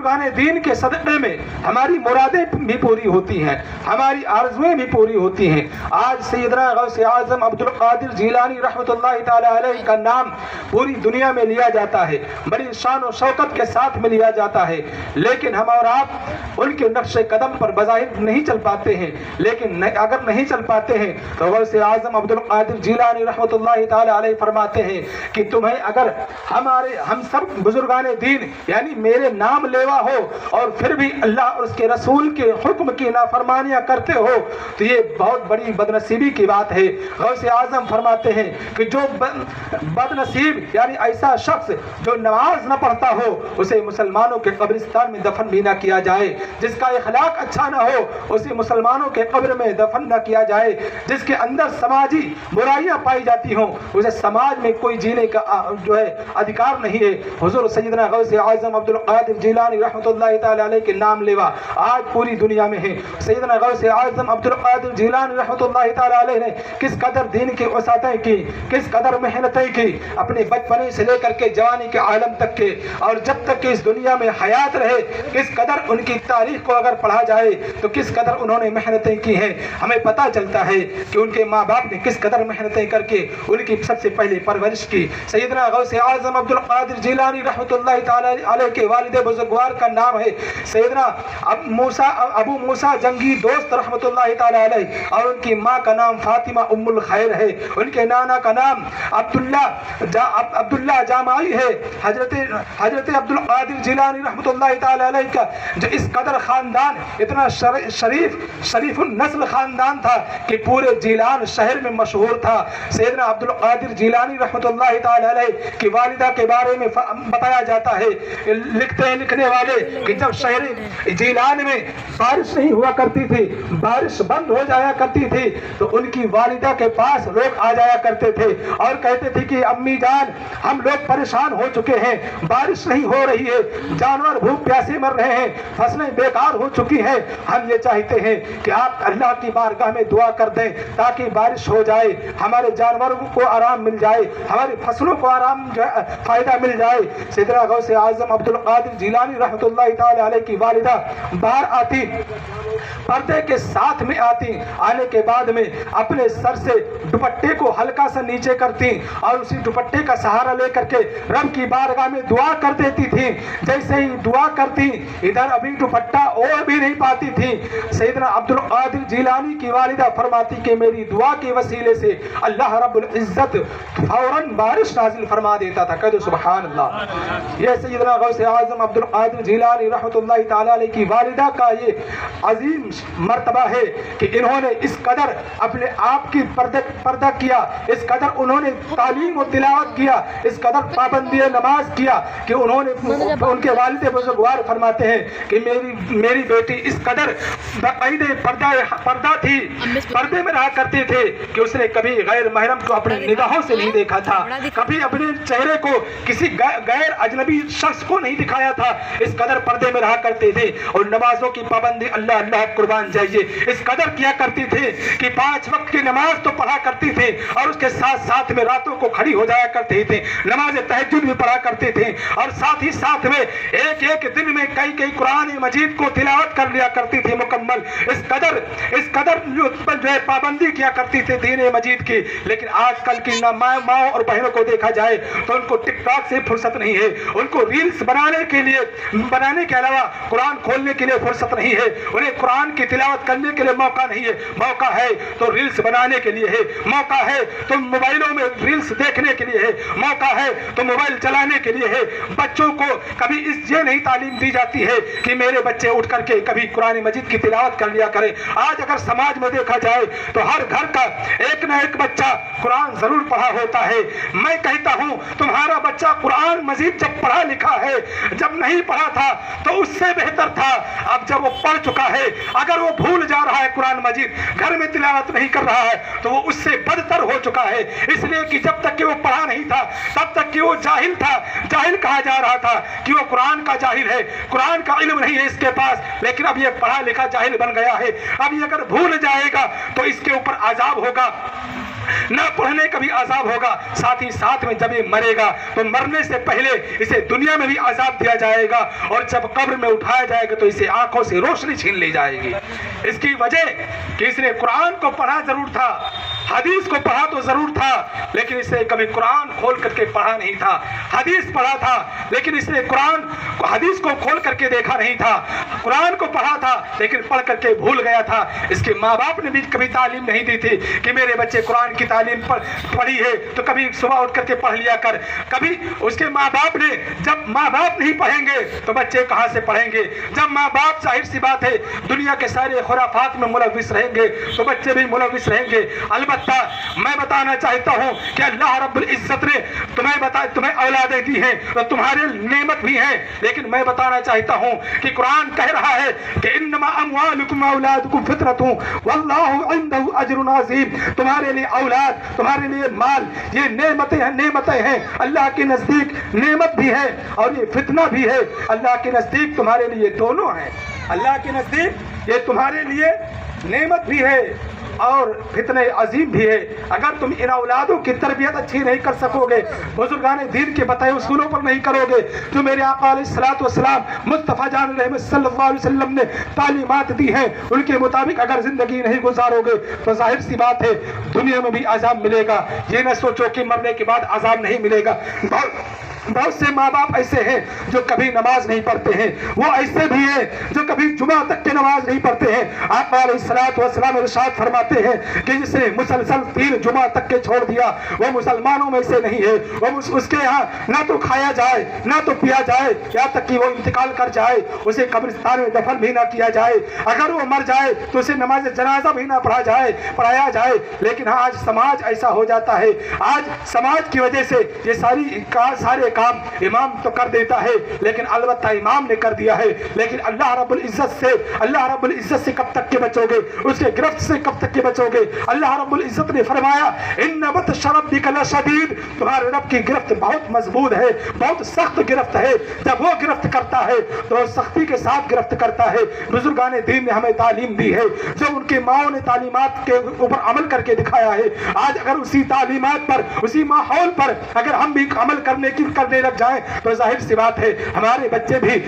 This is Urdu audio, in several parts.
بزرگان دین کے صدقے میں ہماری مرادیں بھی پوری ہوتی ہیں, ہماری آرزویں بھی پوری ہوتی ہیں. آج سیدنا غوث اعظم عبد القادر جیلانی رحمۃ اللہ تعالی علیہ کا نام پوری دنیا میں لیا جاتا ہے, بڑی شان و شوکت کے ساتھ میں لیا جاتا ہے, لیکن ہم اور آپ ان کے نقش قدم پر بظاہر نہیں چل پاتے ہیں. لیکن اگر نہیں چل پاتے ہیں تو غوث اعظم عبد القادر جیلانی رحمۃ اللہ تعالی علیہ فرماتے ہیں کہ تمہیں اگر ہم سب بزرگان دین یعنی میرے نام لیوا ہو اور پھر بھی اللہ اور اس کے رسول کے حکم کی نافرمانیاں کرتے ہو تو یہ بہت بڑی بدنصیبی کی بات ہے. غوث اعظم فرماتے ہیں کہ جو بدنصیب یعنی ایسا شخص جو نماز نہ پڑھتا ہو اسے مسلمانوں کے قبرستان میں دفن بھی نہ کیا جائے, جس کا اخلاق اچھا نہ ہو اسے مسلمانوں کے قبر میں دفن نہ کیا جائے, جس کے اندر سماجی برائیاں پائی جاتی ہوں اسے سماج میں کوئی جینے کا جو ہے ادھیکار نہیں ہے. حضور سیدنا غوث اعظم عبد القادر جیلانی رحمۃ اللہ تعالی علیہ کے نام لیوا آج پوری دنیا میں ہے. سیدنا غوث اعظم عبد القادر جیلانی رحمۃ اللہ تعالی علیہ نے کس قدر دین کی وسعتیں کی, کس قدر محنتیں کی, اپنے بچپنے سے لے کر کے جوانی کے عالم تک کے, اور جب تک کہ اس دنیا میں حیات رہے کس قدر ان کی تاریخ کو اگر پڑھا جائے تو کس قدر انہوں نے محنتیں کی ہیں. ہمیں پتہ چلتا ہے کہ ان کے ماں باپ نے کس قدر محنتیں کر کے ان کی سب سے پہلے پرورش کی. سیدنا غوث اعظم عبد القادر جیلانی رحمۃ اللہ تعالی علیہ کے والد بزرگوار کا نام ہے سیدنا ابو موسیٰ جنگی دوست رحمۃ اللہ تعالی علیہ, اور ان کی ماں کا نام فاطمہ ام الخیر ہے. ان کے نانا کا نام عبداللہ جامعی ہے. حضرت عبد القادر جیلانی رحمۃ اللہ تعالی علیہ کا جو اس قدر خاندان اتنا شریف النسل خاندان تھا کہ پورے جیلان شہر میں مشہور تھا. سیدنا عبد القادر جیلانی رحمۃ اللہ تعالی علیہ کی والدہ کے بارے میں بتایا جاتا ہے, لکھتے ہیں لکھنے والے کہ جب شہر جیلان میں بارش نہیں ہوا کرتی تھی, بارش بند ہو جایا کرتی تھی تو ان کی والدہ کے پاس لوگ آ جایا کرتے تھے اور کہتے تھے کہ امی جان ہم لوگ پریشان ہو چکے ہیں, بارش نہیں ہو رہی ہے, جانور بھوک پیاسے مر رہے ہیں, فصلیں بیکار ہو چکی ہیں, ہم یہ چاہتے ہیں کہ آپ اللہ کی بارگاہ میں دعا کر دیں تاکہ بارش ہو جائے, ہمارے جانوروں کو آرام مل جائے, ہماری فصلوں کو آرام فائدہ مل جائے. سیدنا غوث اعظم عبد القادر جیلانی رحمۃ اللہ تعالی علیہ کی والدہ باہر آتی, پردے کے ساتھ میں آتی, آنے کے بعد میں اپنے سر سے دوپٹے کو ہلکا سا نیچے کرتی اور اسی دوپٹے کا سہارا لے کر کے رب کی بارگاہ میں دعا کر دیتی تھی. جیسے ہی دعا کرتی ادھر ابھی دوپٹہ اور بھی نہیں پاتی تھی, سیدنا عبد القادر جیلانی کی والدہ فرماتی کہ میری دعا کے وسیلے سے اللہ رب العزت فوراً بارش نازل فرما دیتا تھا. کہہ دو سبحان اللہ. یہ سیدنا غوث اعظم عبد القادر جیلانی رحمۃ اللہ تعالی علیہ کی والدہ کا یہ عظیم مرتبہ ہے کہ انہوں نے اس قدر اپنے آپ کی پردہ کیا, اس قدر انہوں نے تعلیم و تلاوت کیا, اس قدر پابندی نماز کیا کہ انہوں نے ان کے والد بزرگوار فرماتے ہیں کہ میری بیٹی اس قدر باقاعدہ پردہ تھی, پردے میں رہا کرتے تھے کہ اس نے کبھی غیر محرم کو اپنی نگاہوں سے نہیں دیکھا تھا, کبھی اپنے چہرے کو کسی غیر اجنبی شخص کو نہیں دکھایا تھا, اس قدر پردے میں رہا کرتے تھے. اور نمازوں کی پابندی اللہ قربان جائیے اس قدر کیا کرتی تھے کہ 5 وقت کی نماز تو پڑھا کرتی تھے اور اس کے ساتھ میں راتوں کو کھڑی ہو جایا کرتے تھے, نماز تہجد بھی پڑھا کرتے تھے, اور ساتھ میں ایک دن میں کئی قرآن مجید کو تلاوت کر لیا کرتی تھی مکمل. اس قدر جو ہے پابندی کیا کرتی تھی دین مجید کی. لیکن آج کل کی ماں اور بہنوں کو دیکھا جائے تو ان کو ٹک ٹاک سے فرصت نہیں ہے, ان کو ریلز بنانے کے علاوہ قرآن کھولنے کے لیے فرصت نہیں ہے, انہیں قرآن کی تلاوت کرنے کے لیے موقع نہیں ہے. موقع ہے تو ریلز بنانے کے لیے ہے, موقع ہے تو موبائلوں میں ریلز دیکھنے کے لیے ہے, موقع ہے تو موبائل چلانے کے لیے ہے. بچوں کو کبھی یہ نہیں تعلیم دی جاتی ہے کہ میرے بچے اٹھ کر کے کبھی قرآن مجید کی تلاوت کر لیا کریں. آج اگر سماج میں دیکھا جائے تو ہر گھر کا ایک نہ ایک بچہ قرآن ضرور پڑھا ہوتا ہے. میں کہتا ہوں تمہارا بچہ قرآن مجید جب پڑھا لکھا ہے, جب نہیں پڑھا تھا تو اس سے بہتر تھا. اب جب وہ پڑھ چکا ہے اگر وہ بھول جا رہا ہے قرآن مجید, گھر میں تلاوت نہیں کر رہا ہے تو وہ اس سے بدتر ہو چکا ہے. اس لیے کہ جب تک کہ وہ پڑھا نہیں تھا تب تک کہ وہ جاہل تھا, جاہل کہا جا رہا تھا کہ وہ قرآن کا جاہل ہے, قرآن کا علم نہیں ہے اس کے پاس. لیکن اب یہ پڑھا لکھا جاہل بن گیا ہے. اب یہ اگر بھول جائے گا تو اس کے اوپر عذاب ہوگا. نہ پڑھنے کا بھی عذاب ہوگا، ساتھ ہی ساتھ میں جب یہ مرے گا تو مرنے سے پہلے اسے دنیا میں بھی عذاب دیا جائے گا، اور جب قبر میں اٹھایا جائے گا تو اسے آنکھوں سے روشنی چھین لی جائے گی۔ اس کی وجہ کہ اس نے قرآن کو پڑھا ضرور تھا، حدیث کو پڑھا تو ضرور تھا، لیکن اس نے کبھی قرآن کھول کر کے پڑھا نہیں تھا۔ حدیث پڑھا تھا لیکن اس نے قرآن حدیث کو کھول کر کے دیکھا نہیں تھا۔ قرآن کو پڑھا تھا لیکن پڑھ کر کے بھول گیا تھا۔ اس کے ماں باپ نے بھی کبھی تعلیم نہیں دی تھی کہ میرے بچے قرآن کی تعلیم پڑھی ہے تو کبھی صبح اٹھ کر کے پڑھ لیا کر۔ کبھی اس کے ماں باپ نے، جب ماں باپ نہیں پڑھیں گے تو بچے کہاں سے پڑھیں گے؟ جب ماں باپ، ظاہر سی بات ہے، دنیا کے سارے خرافات میں ملوث رہیں گے تو بچے بھی ملوث رہیں گے۔ البتہ میں بتانا چاہتا ہوں کہ اللہ رب العزت نے تمہیں اولادیں دی ہیں تو تمہارے نعمت بھی ہیں، لیکن میں بتانا چاہتا ہوں کہ قرآن کہہ رہا ہے کہ انما اموالکم اولادکم فطرۃ واللہ عندہ اجر عظیم۔ تمہارے لیے اولاد، تمہارے لیے مال، یہ نعمتیں ہیں، اللہ کے نزدیک نعمت بھی ہے اور یہ فتنہ بھی ہے۔ اللہ کے نزدیک تمہارے لیے دونوں ہیں، اللہ کے نزدیک یہ تمہارے لیے نعمت بھی ہے اور فتنہ عظیم بھی ہے۔ اگر تم ان اولادوں کی تربیت اچھی نہیں کر سکو گے، بزرگان دین کے بتائے اصولوں پر نہیں کرو گے، جو میرے آقا علیہ الصلوۃ والسلام مصطفیٰ جان رحمت صلی اللہ علیہ وسلم نے تعلیمات دی ہیں، ان کے مطابق اگر زندگی نہیں گزارو گے تو ظاہر سی بات ہے دنیا میں بھی عذاب ملے گا۔ یہ نہ سوچو کہ مرنے کے بعد عذاب نہیں ملے گا۔ بہت سے ماں باپ ایسے ہیں جو کبھی نماز نہیں پڑھتے ہیں، وہ ایسے بھی ہیں جو کبھی جمعہ تک کی نماز نہیں پڑھتے ہیں۔ آقا علیہ الصلوۃ والسلام ارشاد فرماتے ہیں کہ جس نے مسلسل 3 جمعہ تک کے چھوڑ دیا وہ مسلمانوں میں سے نہیں ہے، وہ اس کے یہاں نہ تو کھایا جائے نہ تو پیا جائے، یہاں تک کہ وہ انتقال کر جائے اسے قبرستان میں دفن بھی نہ کیا جائے، اگر وہ مر جائے تو اسے نماز جنازہ بھی نہ پڑھایا جائے۔ لیکن آج سماج ایسا ہو جاتا ہے، آج سماج کی وجہ سے یہ سارے کام امام تو کر دیتا ہے، لیکن البتہ امام نے کر دیا ہے، لیکن اللہ رب العزت سے کب تک کے بچو گے؟ اس کے گرفت سے کب تک کے بچو گے؟ اللہ رب العزت نے فرمایا ان بطش ربک لشدید، تمہارے رب کی گرفت بہت مضبوط ہے، بہت سخت گرفت ہے۔ جب وہ گرفت کرتا ہے تو وہ سختی کے ساتھ گرفت کرتا ہے۔ بزرگان دین نے ہمیں تعلیم دی ہے، جو ان کے ماؤں نے تعلیمات کے اوپر عمل کر کے دکھایا ہے۔ آج اگر اسی تعلیمات پر، اسی ماحول پر اگر ہم بھی عمل کرنے لگ جائیں تو ظاہر سی بات ہے ہمارے بچے بھی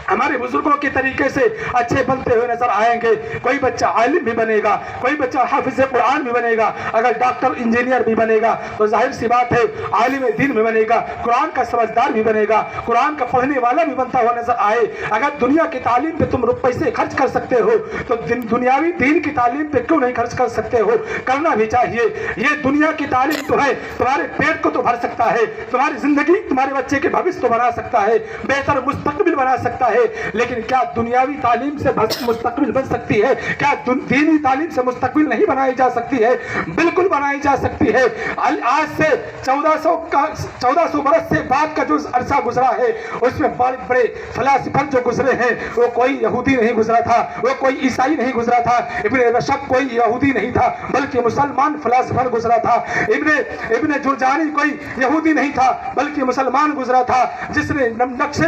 ہمارے بزرگوں کے طریقے سے اچھے بنتے ہوئے نظر آئیں گے۔ کوئی بچہ عالم بھی بنے گا، کوئی بچہ حافظ قرآن بھی بنے گا، اگر ڈاکٹر انجینئر بھی بنے گا تو ظاہر سی بات ہے عالم دین بھی بنے گا، قرآن کا سمجھدار بھی بنے گا، قرآن کا پڑھنے والا بھی بنتا ہوا نظر آئے۔ اگر دنیا کی تعلیم پہ تم پیسے خرچ کر سکتے ہو تو دنیاوی دین کی تعلیم پہ کیوں نہیں خرچ کر سکتے ہو؟ کرنا بھی چاہیے۔ یہ دنیا کی تعلیم تو ہے، تمہارے پیٹ کو تو بھر سکتا ہے، تمہاری زندگی، تمہارے بچے کے بھوش تو بنا سکتا ہے، بہتر مستقبل بنا سکتا ہے، لیکن کیا دنیاوی تعلیم سے مستقبل بن سکتی ہے؟ کیا دینی تعلیم سے مستقبل نہیں بنائی جا سکتی ہے؟ بالکل بنائی جا سکتی ہے۔ آج سے 1400 برس سے بعد کا جو عرصہ گزرا ہے اس میں بڑے بڑے فلاسفر جو گزرے ہیں، وہ کوئی یہودی نہیں گزرا تھا، وہ کوئی عیسائی نہیں گزرا تھا، ابن رشد کوئی یہودی نہیں تھا بلکہ مسلمان فلاسفر گزرا تھا، ابن جرجانی کوئی یہودی نہیں تھا بلکہ مسلمان گزرا تھا، جس نے نقشے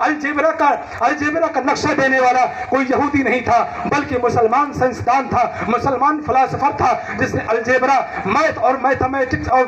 الجبرا کا نقشہ دینے والا کوئی یہودی نہیں تھا بلکہ مسلمان سائنسدان تھا، مسلمان فلاسفر تھا، جس نے الجبرا، میتھ اور میتھمیٹکس اور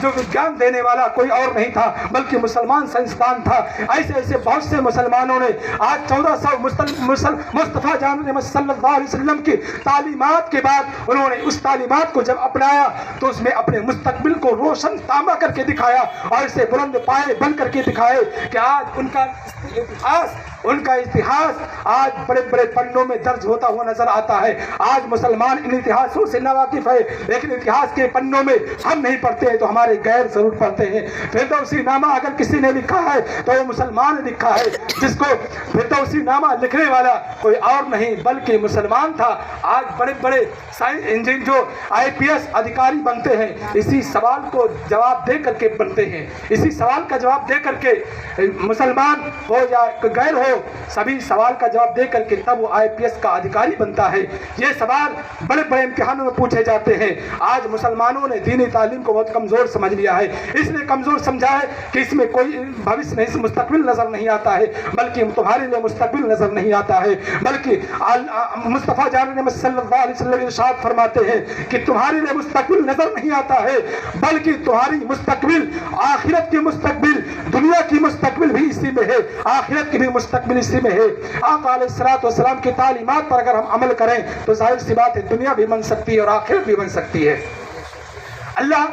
جو وگیان دینے والا کوئی اور نہیں تھا بلکہ مسلمان سائنسدان تھا۔ ایسے بہت سے مسلمانوں نے آج 1400 مصطفیٰ جان صلی اللہ علیہ وسلم کی تعلیمات کے بعد انہوں نے اس تعلیمات کو جب اپنایا تو اس میں اپنے مستقبل کو روشن تانبا کر کے دکھایا اور اسے بلند پائے بن کر کے دکھائے کہ آج ان کا اتہاس آج بڑے بڑے پنوں میں درج ہوتا ہوا نظر آتا ہے۔ آج مسلمان ان اتہاسوں سے ناواقف ہے، لیکن اتہاس کے پنوں میں ہم نہیں پڑھتے ہیں تو ہمارے غیر ضرور پڑھتے ہیں۔ فردوسی نامہ اگر کسی نے لکھا ہے تو وہ مسلمان نے لکھا ہے، جس کو فردوسی نامہ لکھنے والا کوئی اور نہیں بلکہ مسلمان تھا۔ آج بڑے بڑے انجین جو IPS ادھیکاری بنتے ہیں اسی سوال کو جواب دے کر کے بنتے ہیں، اسی سوال کا جواب دے کر کے مسلمان وہ یا غیر ہو، سبھی سوال کا جواب دے کر کے تب وہ IPS کا ادھیکاری بنتا ہے۔ یہ سوال بڑے بڑے امتحانوں میں پوچھے جاتے ہیں۔ آج مسلمانوں نے دینی تعلیم کو بہت کمزور سمجھ لیا ہے، اس لیے کمزور سمجھا ہے کہ اس میں کوئی بھوشیہ نہیں، مستقبل نظر نہیں آتا ہے، بلکہ تمہارے لیے مستقبل نظر نہیں آتا ہے، بلکہ مصطفیٰ جان نعمت صلی اللہ علیہ وسلم ارشاد فرماتے ہیں کہ تمہارے لیے مستقبل نظر نہیں آتا ہے، بلکہ تمہاری مستقبل، آخرت کی مستقبل، دنیا کی مستقبل بھی اسی میں ہے، آخرت کی بھی مستقبل اسی میں ہے۔ آقا علیہ الصلوۃ والسلام کی تعلیمات پر اگر ہم عمل کریں تو ظاہر سی بات ہے دنیا بھی بن سکتی ہے اور آخرت بھی بن سکتی ہے۔ اللہ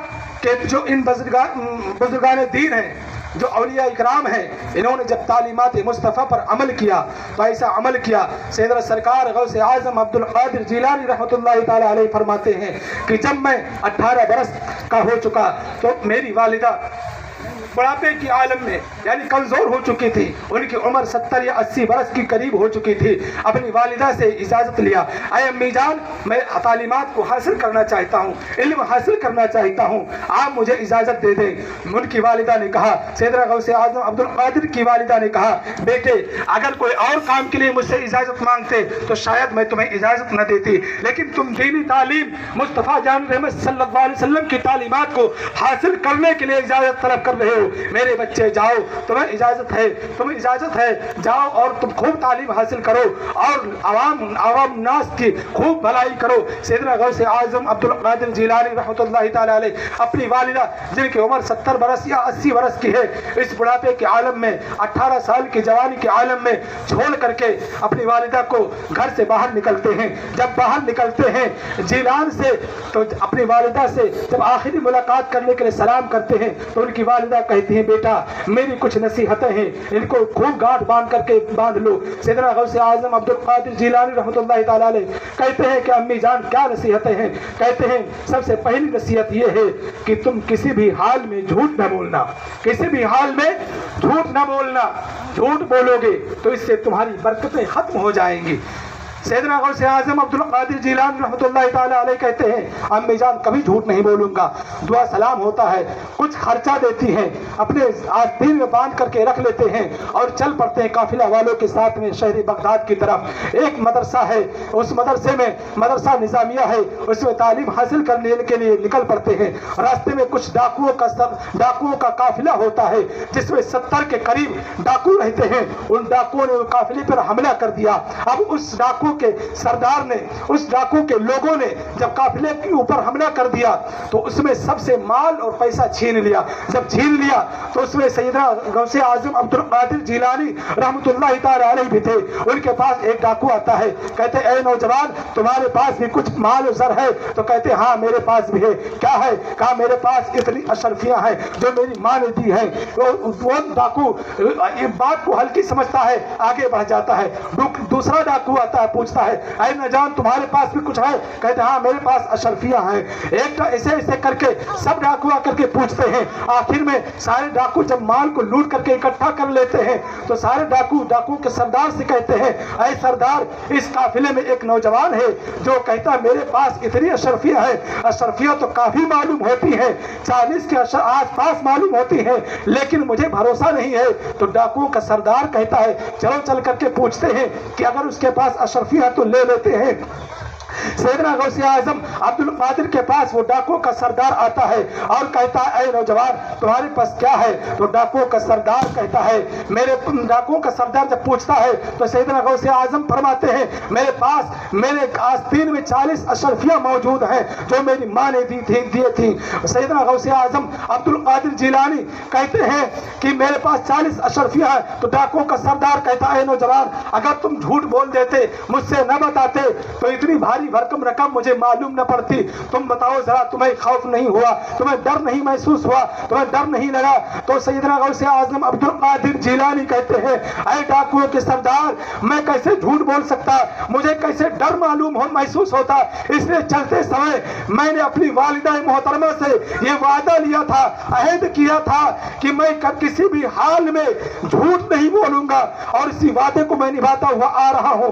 کے جو ان بزرگان دین ہیں، جو اولیاء اکرام ہیں، انہوں نے جب تعلیمات مصطفیٰ پر عمل کیا تو ایسا عمل کیا، سیدنا سرکار غوث اعظم عبد القادر جیلانی رحمۃ اللہ تعالی علیہ فرماتے ہیں کہ جب میں 18 برس کا ہو چکا تو میری والدہ بڑھاپے کی عالم میں یعنی کمزور ہو چکی تھی، ان کی عمر 70 یا 80 برس کی قریب ہو چکی تھی۔ اپنی والدہ سے اجازت لیا، اے امی جان میں تعلیمات کو حاصل کرنا چاہتا ہوں، علم حاصل کرنا چاہتا ہوں، آپ مجھے اجازت دے دیں۔ ان کی والدہ نے کہا، سیدنا غوث اعظم عبد القادر کی والدہ نے کہا، بیٹے اگر کوئی اور کام کے لیے مجھ سے اجازت مانگتے تو شاید میں تمہیں اجازت نہ دیتی، لیکن تم دینی تعلیم مصطفیٰ جان رحمت صلی اللہ علیہ وسلم کی تعلیمات کو حاصل کرنے کے لیے اجازت طلب کر رہے ہو، میرے بچے جاؤ، تمہیں اجازت ہے، جاؤ اور تم خوب تعلیم حاصل کرو اور عوام ناس کی خوب بھلائی کرو۔ سیدنا غوث اعظم عبد القادر جیلانی رحمۃ اللہ تعالی علیہ اپنی والدہ جن کی عمر 70 برس یا 80 برس کی ہے، اس بڑھاپے کے عالم میں 18 سال کی جوانی کے عالم میں چھوڑ کر کے اپنی والدہ کو گھر سے باہر نکلتے ہیں۔ جب باہر نکلتے ہیں جیلان سے تو اپنی والدہ سے جب آخری ملاقات کرنے کے لیے سلام کرتے ہیں تو ان کی والدہ کہتی ہیں، بیٹا میری کچھ نصیحتیں ہیں، ان کو خوب گاٹھ باندھ لو۔ سیدنا غوث اعظم عبد القادر جیلانی رحمۃ اللہ تعالی علیہ کہتے ہیں کہ امی جان کیا نصیحتیں ہیں؟ کہتے ہیں سب سے پہلی نصیحت یہ ہے کہ تم کسی بھی حال میں جھوٹ نہ بولنا، کسی بھی حال میں جھوٹ نہ بولنا، جھوٹ بولو گے تو اس سے تمہاری برکتیں ختم ہو جائیں گی۔ سیدنا غوث اعظم عبد القادر جیلانی رحمۃ اللہ تعالی علیہ کہتے ہیں، امی جان کبھی جھوٹ نہیں بولوں گا، دعا سلام ہوتا ہے، کچھ خرچہ دیتی ہیں، اپنے آستین میں باندھ کر کے رکھ لیتے ہیں اور چل پڑتے ہیں قافلہ والوں کے ساتھ میں شہر بغداد کی طرف۔ ایک مدرسہ ہے، اس مدرسے میں مدرسہ نظامیہ ہے، اس میں تعلیم حاصل کرنے کے لیے نکل پڑتے ہیں۔ راستے میں کچھ ڈاکوؤں کا قافلہ ہوتا ہے جس میں 70 کے قریب ڈاکو رہتے ہیں۔ ان ڈاکوؤں نے قافلے پر حملہ کر دیا۔ اب اس ڈاکو کے سردار نے، اس ڈاکو کے لوگوں نے جب قافلے کے اوپر حملہ کر دیا تو اس میں سب سے مال اور پیسہ چھین لیا۔ جب چھین لیا تو اس میں سیدنا غوث اعظم عبد القادر جیلانی رحمۃ اللہ تعالی علیہ بھی تھے۔ ان کے پاس ایک ڈاکو آتا ہے، کہتے اے نوجوان تمہارے پاس بھی کچھ مال و زر ہے؟ تو کہتے ہاں میرے پاس بھی ہے۔ کیا ہے؟ کہا میرے پاس اتنی اشرفیاں ہیں جو میری ماں نے دی ہیں۔ وہ ڈاکو بات کو ہلکی سمجھتا ہے، آگے بڑھ جاتا ہے۔ دوسرا ڈاکو آتا ہے، پوچھتا ہے اے نوجوان تمہارے پاس بھی کچھ ہے؟ کہتے ہاں میرے پاس اشرفیاں ہیں۔ ایک ایسے کر کے سب ڈاکو آ کر کے پوچھتے ہیں۔ آخر میں سارے ڈاکو جب مال کو لوٹ کر کے اکٹھا کر لیتے ہیں تو سارے ڈاکو کے سردار سے کہتے ہیں اے سردار اس قافلے میں ایک نوجوان ہے جو کہتا ہے میرے پاس اتنی اشرفیاں ہیں، اشرفیاں تو کافی معلوم ہوتی ہیں، 40 کے آس پاس معلوم ہوتی ہیں، لیکن مجھے بھروسہ نہیں ہے۔ تو ڈاکو کا سردار کہتا ہے چلو چل کر کے پوچھتے ہیں کہ اگر اس کے پاس اشرفیاں تو لے لیتے ہیں۔ سیدنا غوث اعظم عبد القادر کے پاس وہ ڈاکو کا سردار آتا ہے اور کہتا ہے اے نوجوان تمہارے پاس کیا ہے؟ تو ڈاکو کا سردار کہتا ہے ڈاکو کا سردار جب پوچھتا ہے تو سیدنا غوث اعظم فرماتے ہیں میرے پاس میرے آستین میں 40 اشرفیاں موجود ہیں جو میری ماں نے دیے تھیں۔ سیدنا غوث اعظم عبد القادر جیلانی کہتے ہیں کہ میرے پاس 40 اشرفیاں ہیں۔ تو ڈاکو کا سردار کہتا ہے اے نوجوان اگر تم جھوٹ بول دیتے، مجھ سے نہ بتاتے تو اتنی بھاری بھرکم رقم مجھے معلوم نہ پڑتی۔ تم بتاؤ ذرا تمہیں خوف نہیں ہوا، تمہیں ڈر نہیں محسوس ہوا، تمہیں ڈر نہیں لگا؟ تو سیدنا غوث اعظم عبد القادر جیلانی کہتے ہیں اے ڈاکوؤں کے سردار میں کیسے جھوٹ بول سکتا، مجھے کیسے ڈر محسوس ہوتا؟ اس لیے چلتے سمے میں نے اپنی والدہ محترمہ سے یہ وعدہ لیا تھا، عہد کیا تھا کہ میں کسی بھی حال میں جھوٹ نہیں بولوں گا اور اسی وعدے کو میں نبھاتا ہوا آ رہا ہوں۔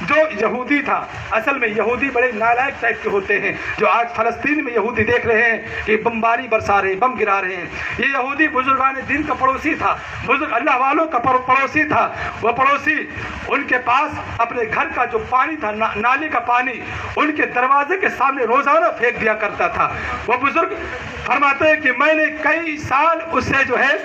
جو یہودی تھا. اصل میں یہودی بڑے نالائق ٹائپ کے ہوتے ہیں. جو آج فلسطین میں یہودی دیکھ رہے ہیں کہ بمباری برسا رہے ہیں, بم گرا رہے ہیں, یہ یہودی بزرگان دین کا پڑوسی تھا, بزرگ اللہ والوں کا پڑوسی تھا. وہ پڑوسی ان کے پاس اپنے گھر کا جو پانی تھا, نالی کا پانی, ان کے دروازے کے سامنے روزانہ پھینک دیا کرتا تھا. وہ بزرگ فرماتے ہیں کہ میں نے کئی سال اس سے جو ہے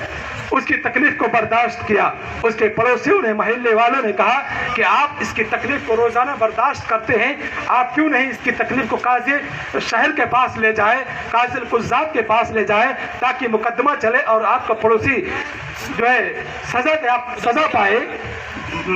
اس کی تکلیف کو برداشت کیا. اس کے پڑوسیوں نے, محلے والوں نے کہا کہ آپ اس کی تکلیف کو روزانہ برداشت کرتے ہیں, آپ کیوں نہیں اس کی تکلیف کو قاضی شہر کے پاس لے جائیں, قاضی القضات کے پاس لے جائیں, تاکہ مقدمہ چلے اور آپ کا پڑوسی جو ہے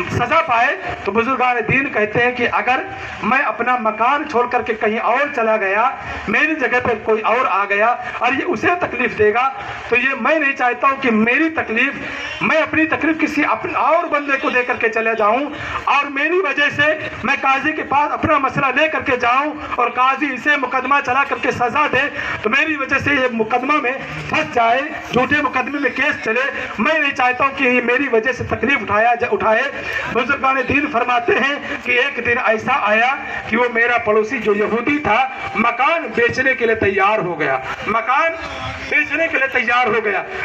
سزا پائے. تو بزرگان دین کہتے ہیں کہ اگر میں اپنا مکان چھوڑ کر کے کہیں اور چلا گیا, میری جگہ پہ کوئی اور آ گیا اور یہ اسے تکلیف دے گا, تو یہ میں نہیں چاہتا ہوں کہ میری تکلیف, میں اپنی تکلیف کسی اور بندے کو دے کر کے چلے جاؤں اور میری وجہ سے میں قاضی کے پاس اپنا مسئلہ لے کر کے جاؤں اور قاضی اسے مقدمہ چلا کر کے سزا دے, تو میری وجہ سے یہ مقدمہ میں پھنس جائے, جھوٹے مقدمے میں کیس چلے. میں نہیں چاہتا ہوں کہ یہ میری وجہ سے تکلیف اٹھائے. بزرگان دین فرماتے ہیں کہ ایک دن ایسا آیا کہ وہ میرا پڑوسی جو یہودی تھا مکان بیچنے کے لیے تیار ہو گیا.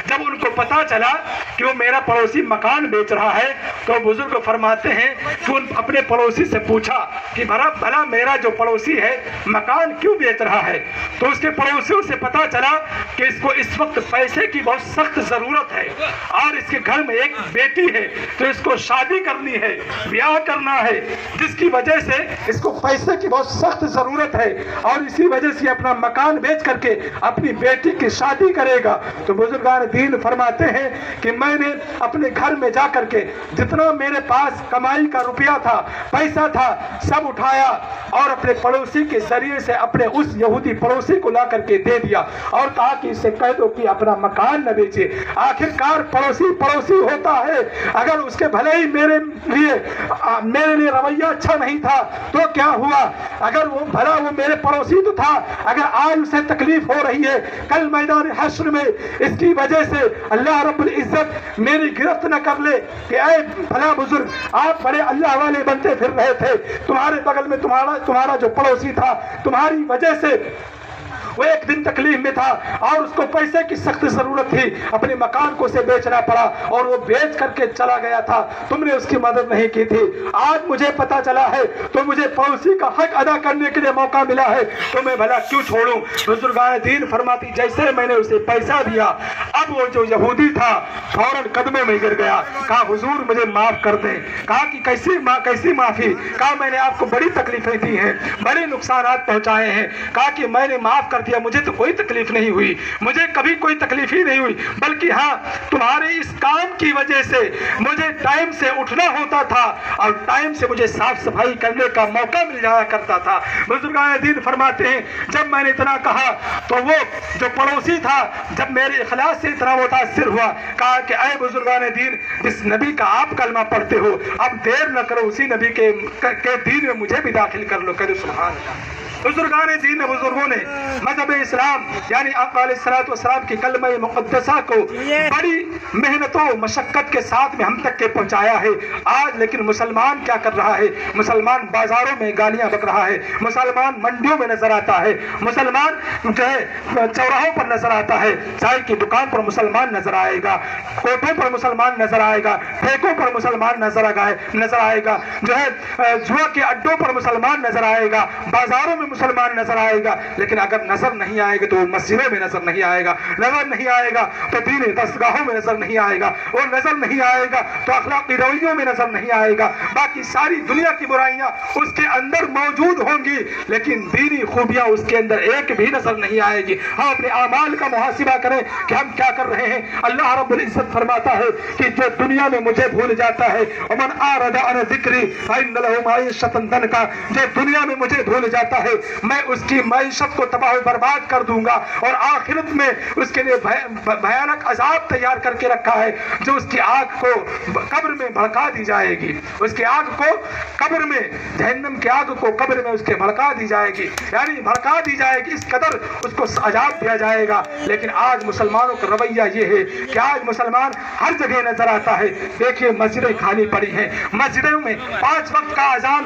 جب ان کو پتا چلا کہ وہ میرا پڑوسی مکان بیچ رہا ہے تو بزرگ فرماتے ہیں کہ ان اپنے پڑوسی سے پوچھا کہ بھلا میرا جو پڑوسی ہے مکان کیوں بیچ رہا ہے. تو اس کے پڑوسیوں سے پتا چلا کہ اس کو اس وقت پیسے کی بہت سخت ضرورت ہے اور اس کے گھر میں ایک بیٹی ہے, تو اس کو شادی کرنی ہے, بیاہ کرنا ہے, جس کی وجہ سے اس کو پیسے کی بہت سخت ضرورت ہے اور اسی وجہ سے اپنا مکان بیچ کر کے اپنی بیٹی کی شادی کرے گا. تو بزرگان دین فرماتے ہیں کہ میں نے اپنے گھر میں جا کر کے جتنا میرے پاس کمائی کا روپیہ تھا, پیسہ تھا, سب اٹھایا اور اپنے پڑوسی کے ذریعے سے اپنے اس یہودی پڑوسی کو لا کر کے دے دیا اور کہا کہ اسے کہہ دو کہ اپنا مکان نہ بیچے. آخرکار پڑوسی ہوتا ہے. اگر اس کے بھلے ہی میرے لیے رویہ اچھا نہیں تھا تو کیا ہوا, اگر وہ میرے پڑوسی تو تھا, اگر آج اسے تکلیف ہو رہی ہے, کل میدان حشر میں اس کی وجہ سے اللہ رب العزت میری گرفت نہ کر لے کہ اے بھلا بزرگ آپ بڑے اللہ والے بنتے پھر رہے تھے, تمہارے بغل میں تمہارا جو پڑوسی تھا تمہاری وجہ سے وہ ایک دن تکلیف میں تھا اور اس کو پیسے کی سخت ضرورت تھی, اپنے مکان کو اسے بیچنا پڑا اور وہ بیچ کر کے چلا گیا تھا, تم نے اس کی مدد نہیں کی تھی. آج مجھے پتا چلا ہے تو مجھے پڑوسی کا حق ادا کرنے کے لیے موقع ملا ہے, تو میں بھلا کیوں چھوڑوں. بزرگان دین فرماتی جیسے میں نے اسے پیسہ دیا, اب وہ جو یہودی تھا فوراً قدموں میں گر گیا, کہا حضور مجھے معاف کر دیں. کہا کہ کیسی معافی. کہا میں نے آپ کو بڑی تکلیفیں دی ہیں, بڑے نقصانات پہنچائے ہیں. کہا کہ میں نے معاف کر دیا, مجھے تو کوئی تکلیف نہیں ہوئی, مجھے کبھی کوئی تکلیف ہی نہیں ہوئی, بلکہ ہاں تمہارے اس کام کی وجہ سے مجھے ٹائم سے اٹھنا ہوتا تھا اور ٹائم سے مجھے صاف صفائی کرنے کا موقع مل جایا کرتا تھا. بزرگان دین فرماتے ہیں جب میں نے اتنا کہا تو وہ جو پڑوسی تھا جب میرے اخلاص سے اتنا متاثر ہوا, کہا کہ اے بزرگان دین جس نبی کا آپ کلمہ پڑھتے ہو اب دیر نہ کرو, اسی نبی کے دین میں مجھے بھی داخل کر لو. کہو سبحان اللہ. بزرگان دین بزرگوں نے مذہب اسلام یعنی آقا علیہ الصلوۃ والسلام کی کلمہ مقدسہ کو بڑی محنت و مشقت کے ساتھ میں ہم تک کے پہنچایا ہے. آج لیکن مسلمان کیا کر رہا ہے, مسلمان بازاروں میں گالیاں بک رہا ہے, مسلمان منڈیوں میں نظر آتا ہے, مسلمان جو ہے چوراہوں پر نظر آتا ہے, چائے کی دکان پر مسلمان نظر آئے گا, کوٹھوں پر مسلمان نظر آئے گا, ٹھیکوں پر مسلمان نظر آئے گا, جو ہے جوا کے اڈوں پر مسلمان نظر آئے گا, بازاروں میں مسلمان نظر آئے گا. لیکن اگر نظر نہیں آئے گا تو مسجدوں میں نظر نہیں آئے گا, نظر نہیں آئے گا تو دینی دستگاہوں میں نظر نہیں آئے گا, اور نظر نہیں آئے گا تو اخلاقی رویوں میں نظر نہیں آئے گا. باقی ساری دنیا کی برائیاں اس کے اندر موجود ہوں گی لیکن دینی خوبیاں اس کے اندر ایک بھی نظر نہیں آئے گی. ہم اپنے اعمال کا محاسبہ کریں کہ ہم کیا کر رہے ہیں. اللہ رب العزت فرماتا ہے کہ جو دنیا میں مجھے بھول جاتا ہے, ومن اعرض عن ذکری فإن له معیشۃ ضنکا, جو دنیا میں مجھے بھول جاتا ہے میں اس کی معیشت کو تباہ و برباد کر دوں گا اور آخرت میں اس کے لیے بھیانک عذاب تیار کر کے رکھا ہے جو اس کی آگ کو قبر میں بھڑکا دی جائے گی. اس کی آگ کو قبر میں, جہنم کی آگ کو قبر میں اس کے بھڑکا دی جائے گی, یعنی بھڑکا دی جائے گی, اس قدر اس کو عذاب دیا جائے گا. لیکن آج مسلمانوں کا رویہ یہ ہے کہ آج مسلمان ہر جگہ نظر آتا ہے. دیکھیے مسجدیں خالی پڑی ہیں, مسجدوں میں 5 وقت کا اذان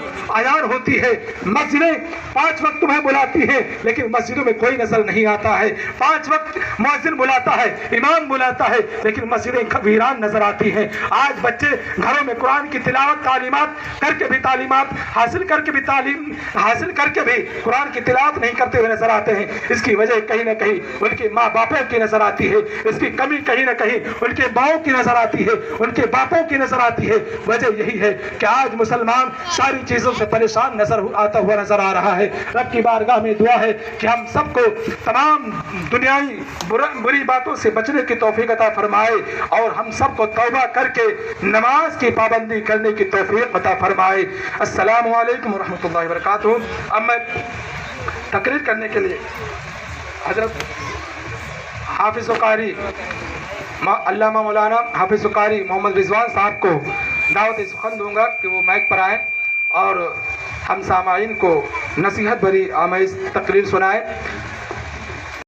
ہوتی ہے, مسجدیں 5 وقت تمہیں بلاتی ہیں لیکن مسجدوں میں کوئی نظر نہیں آتا ہے. 5 وقت مؤذن بلاتا ہے, امام بلاتا ہے, لیکن مسجدیں ویران نظر آتی ہیں. آج بچے گھروں میں قرآن کی تلاوت تعلیمات کر کے بھی تعلیم حاصل کر کے بھی قرآن کی تلاوت نہیں کرتے ہوئے نظر آتے ہیں. اس کی وجہ کہیں نہ کہیں ان کے ماں باپوں کی نظر آتی ہے, اس کی کمی کہیں نہ کہیں ان کے باؤں کی نظر آتی ہے, ان کے باپوں کی نظر آتی ہے. وجہ یہی ہے کہ آج مسلمان ساری چیزوں سے پریشان آتا ہوا نظر آ رہا ہے. رب کی بارگاہ میں دعا ہے کہ ہم سب کو تمام دنیائی بری باتوں سے بچنے کی توفیق عطا فرمائے اور ہم سب کو توبہ کر کے نماز کی پابندی کرنے کی توفیق عطا فرمائے. السلام علیکم ورحمۃ اللہ وبرکاتہ. اب میں تقریر کرنے کے لیے حضرت حافظ و قاری علامہ مولانا حافظ و قاری محمد رضوان صاحب کو دعوت سخن دوں گا کہ وہ مائک پر آئیں اور ہم سامعین کو نصیحت بھری آمیز تقریر سنائیں.